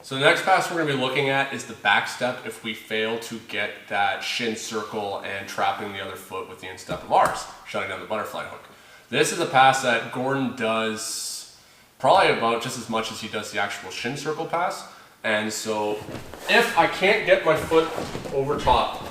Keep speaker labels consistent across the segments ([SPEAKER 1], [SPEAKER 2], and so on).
[SPEAKER 1] So the next pass we're going to be looking at is the back step if we fail to get that shin circle and trapping the other foot with the instep of ours, shutting down the butterfly hook. This is a pass that Gordon does probably about just as much as he does the actual shin circle pass. And so if I can't get my foot over top,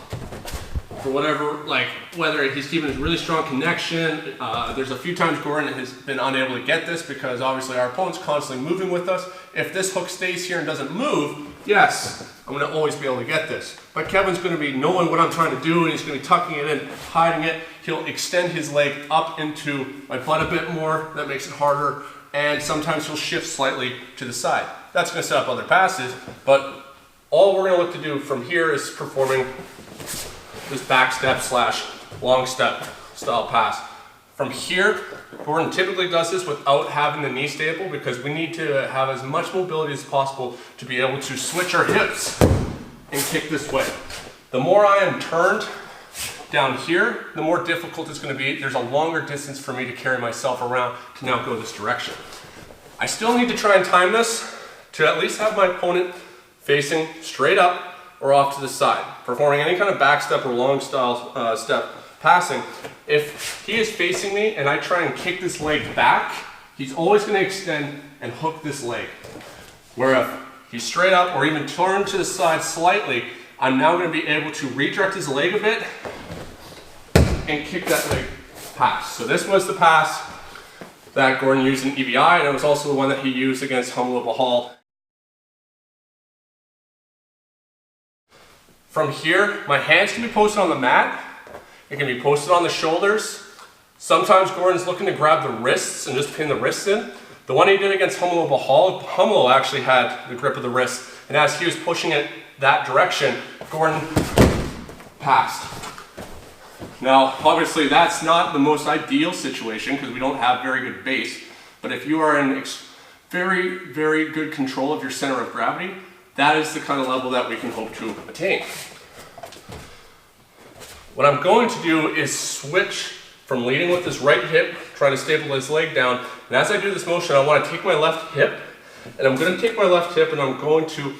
[SPEAKER 1] for whatever, like whether he's keeping a really strong connection, there's a few times Gordon has been unable to get this because obviously our opponent's constantly moving with us. If this hook stays here and doesn't move, yes, I'm going to always be able to get this. But Kevin's going to be knowing what I'm trying to do, and he's going to be tucking it in, hiding it. He'll extend his leg up into my butt a bit more. That makes it harder. And sometimes he'll shift slightly to the side. That's going to set up other passes, but all we're going to look to do from here is performing this back step slash long step style pass. From here, Gordon typically does this without having the knee staple because we need to have as much mobility as possible to be able to switch our hips and kick this way. The more I am turned down here, the more difficult it's going to be. There's a longer distance for me to carry myself around to now go this direction. I still need to try and time this to at least have my opponent facing straight up or off to the side. Performing any kind of back step or long style step passing, if he is facing me and I try and kick this leg back, he's always going to extend and hook this leg. Where if he's straight up or even turned to the side slightly, I'm now going to be able to redirect his leg a bit and kick that leg pass. So this was the pass that Gordon used in EBI, and it was also the one that he used against Humble Hall. From here, my hands can be posted on the mat. It can be posted on the shoulders. Sometimes Gordon's looking to grab the wrists and just pin the wrists in. The one he did against Humble Hall, Humble actually had the grip of the wrist, and as he was pushing it that direction, Gordon passed. Now, obviously, that's not the most ideal situation because we don't have very good base, but if you are in very, very good control of your center of gravity, that is the kind of level that we can hope to attain. What I'm going to do is switch from leading with this right hip, trying to staple his leg down, and as I do this motion, I want to take my left hip, and I'm going to take my left hip and I'm going to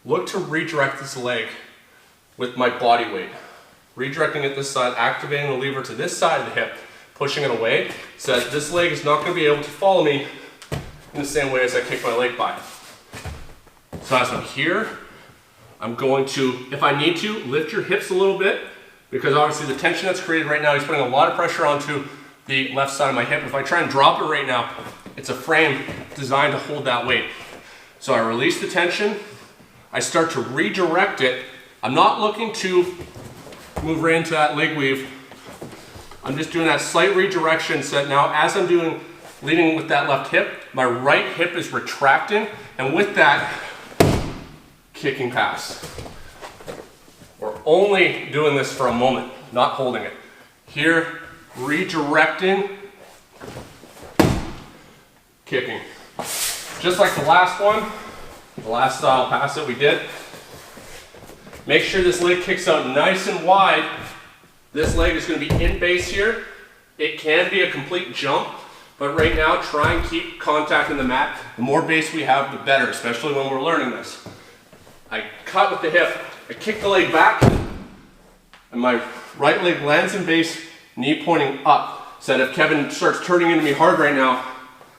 [SPEAKER 1] look to redirect this leg with my body weight. Redirecting it this side, activating the lever to this side of the hip, pushing it away, so that this leg is not going to be able to follow me in the same way as I kick my leg by. So as I'm here, I'm going to, if I need to, lift your hips a little bit, because obviously the tension that's created right now, he's putting a lot of pressure onto the left side of my hip. If I try and drop it right now, it's a frame designed to hold that weight. So I release the tension, I start to redirect it. I'm not looking to move right into that leg weave. I'm just doing that slight redirection so that now as I'm leading with that left hip, my right hip is retracting, and with that, kicking pass. We're only doing this for a moment, not holding it. Here, redirecting, kicking. Just like the last one, the last style pass that we did. Make sure this leg kicks out nice and wide. This leg is going to be in base here. It can be a complete jump, but right now try and keep contact in the mat. The more base we have, the better, especially when we're learning this. I cut with the hip, I kick the leg back, and my right leg lands in base, knee pointing up, so that if Kevin starts turning into me hard right now,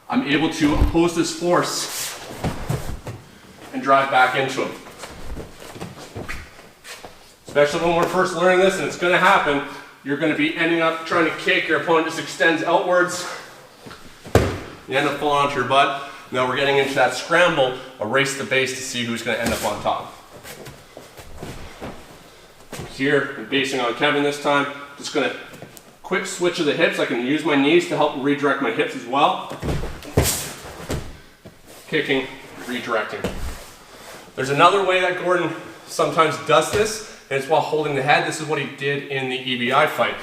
[SPEAKER 1] I'm able to oppose this force and drive back into him. Especially when we're first learning this, and it's going to happen, you're going to be ending up trying to kick, your opponent just extends outwards, you end up falling onto your butt. Now we're getting into that scramble, a race to base to see who's going to end up on top. Here, I'm basing on Kevin this time. Just going to quick switch of the hips. I can use my knees to help redirect my hips as well. Kicking, redirecting. There's another way that Gordon sometimes does this, and it's while holding the head. This is what he did in the EBI fight.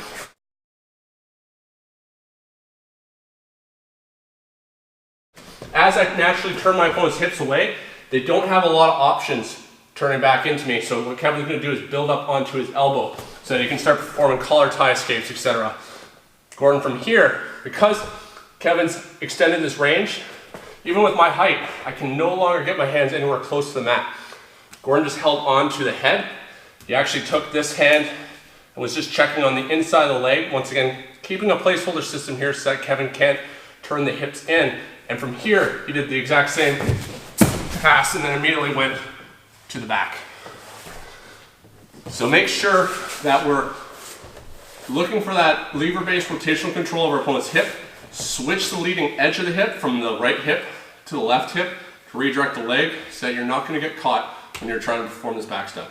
[SPEAKER 1] As I naturally turn my opponent's hips away, they don't have a lot of options turning back into me. So what Kevin's going to do is build up onto his elbow so that he can start performing collar tie escapes, etc. Gordon from here, because Kevin's extended this range, Even with my height, I can no longer get my hands anywhere close to the mat. Gordon just held on to the head. He actually took this hand and was just checking on the inside of the leg. Once again, keeping a placeholder system here so that Kevin can't turn the hips in. And from here, he did the exact same pass and then immediately went to the back. So make sure that we're looking for that lever-based rotational control of our opponent's hip. Switch the leading edge of the hip from the right hip to the left hip to redirect the leg so that you're not going to get caught when you're trying to perform this back step.